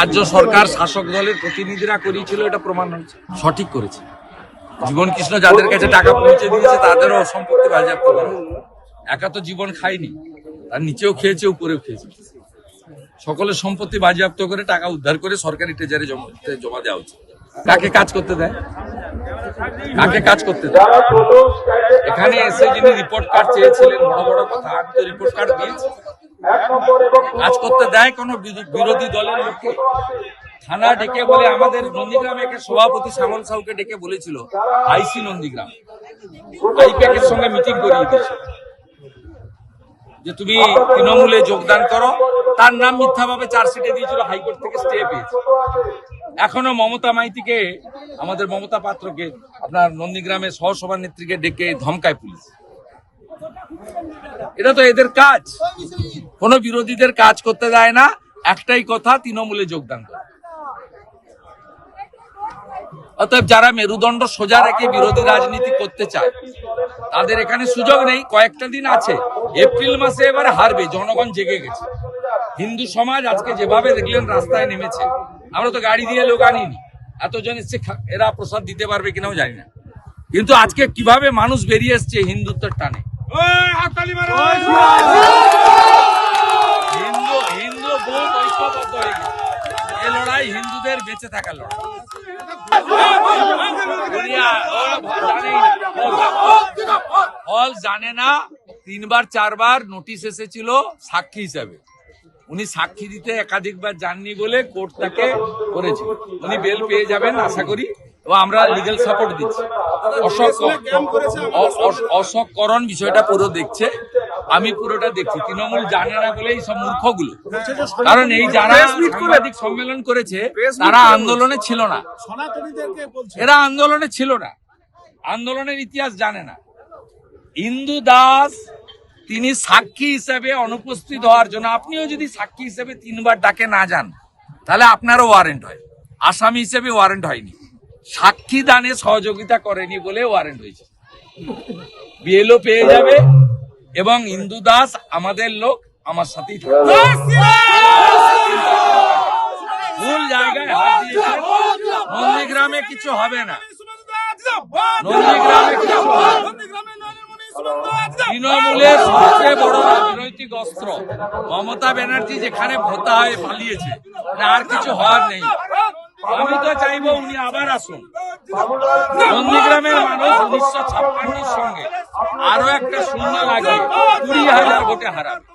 রাজ্য সরকার শাসক দলের প্রতিনিধিরা করিয়েছিল, এটা প্রমাণ হয়েছে, সঠিক করেছে। জীবন কৃষ্ণ যাদের কাছে টাকা পৌঁছে দিয়েছে তাদেরও সম্পত্তি বাজেয়াপ্ত করা। একা তো জীবন খায়নি, তার নিচেও খেয়েছে, উপরেও খেয়েছে। সকলের সম্পত্তি বাজেয়াপ্ত করে টাকা উদ্ধার করে সরকারি ট্রেজারে জমা দেওয়া উচিত। কাকে কাজ করতে দেয়? কাকে কাজ করতে দেয়? এখানে এসে যিনি রিপোর্ট কার্ড চেয়েছিলেন, বড় বড় কথা, আমি তো রিপোর্ট কার্ড দিয়েছি। কাজ করতে দেয় কোন বিরোধী দলের লোককে? থানা ডেকে বলে, আমাদের নন্দীগ্রামে একটা সভাপতি শ্যামল সাহুকে ডেকে বলেছিল আইসি নন্দীগ্রাম আইপ্যাকের সঙ্গে মিটিং করিয়ে দিয়েছে যে তুমি তৃণমূলে যোগদান করো। তার নাম মিথ্যাভাবে চার্জশিটে দিয়েছিল, হাইকোর্ট থেকে স্টে পেয়েছে। এখনো মমতা মাইতিকে, আমাদের মমতা পাত্রকে, আপনার নন্দীগ্রামের সহসভানেত্রীকে ডেকে ধমকায় পুলিশ। এটা তো এদের কাজ। কোন বিরোধীদের কাজ করতে দেয় না, একটাই কথা, তৃণমূলে যোগদান করে। অতএব যারা মেরুদণ্ড সোজা রেখে বিরোধী রাজনীতি করতে চায় তাদের এখানে সুযোগ নেই। কয়েকটা দিন আছে, এপ্রিল মাসে এবারে হারবে, জনগণ জেগে গেছে। হিন্দু সমাজ আজকে যেভাবে দেখলেন রাস্তায় নেমেছে, আমরা তো গাড়ি দিয়ে লোক আনিনি, এতজন এসছে, এরা প্রসাদ দিতে পারবে কিনাও জানি না, কিন্তু আজকে কিভাবে মানুষ বেরিয়ে এসছে হিন্দুত্বের টানে। হিন্দু বহুত ঐক্যবদ্ধ হয়ে গেছে। এ লড়াই হিন্দুদের বেঁচে থাকার লড়াই। জানে না, 3 বার 4 বার নোটিশ এসেছিল সাক্ষী হিসাবে। উনি সাক্ষী দিতে একাধিকবার যাননি বলে কোর্ট তাকে করেছে। উনি বেল পেয়ে যাবেন আশা করি, ও আমরা লিগ্যাল সাপোর্ট দিচ্ছি। অশোককরণ বিষয়টা পুরো দেখছে, আমি পুরোটা দেখছি। তৃণমূল জানে না বলে এই সব মূর্খগুলো, কারণ এই যারা সাংবাদিক সম্মেলন করেছে তারা আন্দোলনে ছিল না, এরা আন্দোলনে ছিল না, আন্দোলনের ইতিহাস জানে না। ইন্দু দাস তিনি সাক্ষী হিসেবে অনুপস্থিত হওয়ার জন্য, আপনিও যদি সাক্ষী হিসেবে 3 বার ডাকে না যান তাহলে আপনারও ওয়ারেন্ট হয়। আসামি হিসেবে ওয়ারেন্ট হয়নি, সাক্ষী দানে সহযোগিতা করেনি বলে ওয়ারেন্ট হয়েছে। বিএলও পেয়ে যাবে, এবং ইন্দু দাস আমাদের লোক, আমার সাথেই থাকবে। ভুল জায়গায় হাত দিয়েছে। নন্দীগ্রামে কিছু হবে না, নন্দীগ্রামে কিছু হবে না। তৃণমূলের সবচেয়ে বড় রাজনৈতিক অস্ত্র মমতা ব্যানার্জি যেখানে ভোতা হয়ে পালিয়েছে, আর কিছু হওয়ার নেই। আমি তো চাইবো উনি আবার আসুন। নন্দীগ্রামের মানুষ 1956 সঙ্গে আরো একটা শূন্য লাগে 20,000 ভোটে হারাবে।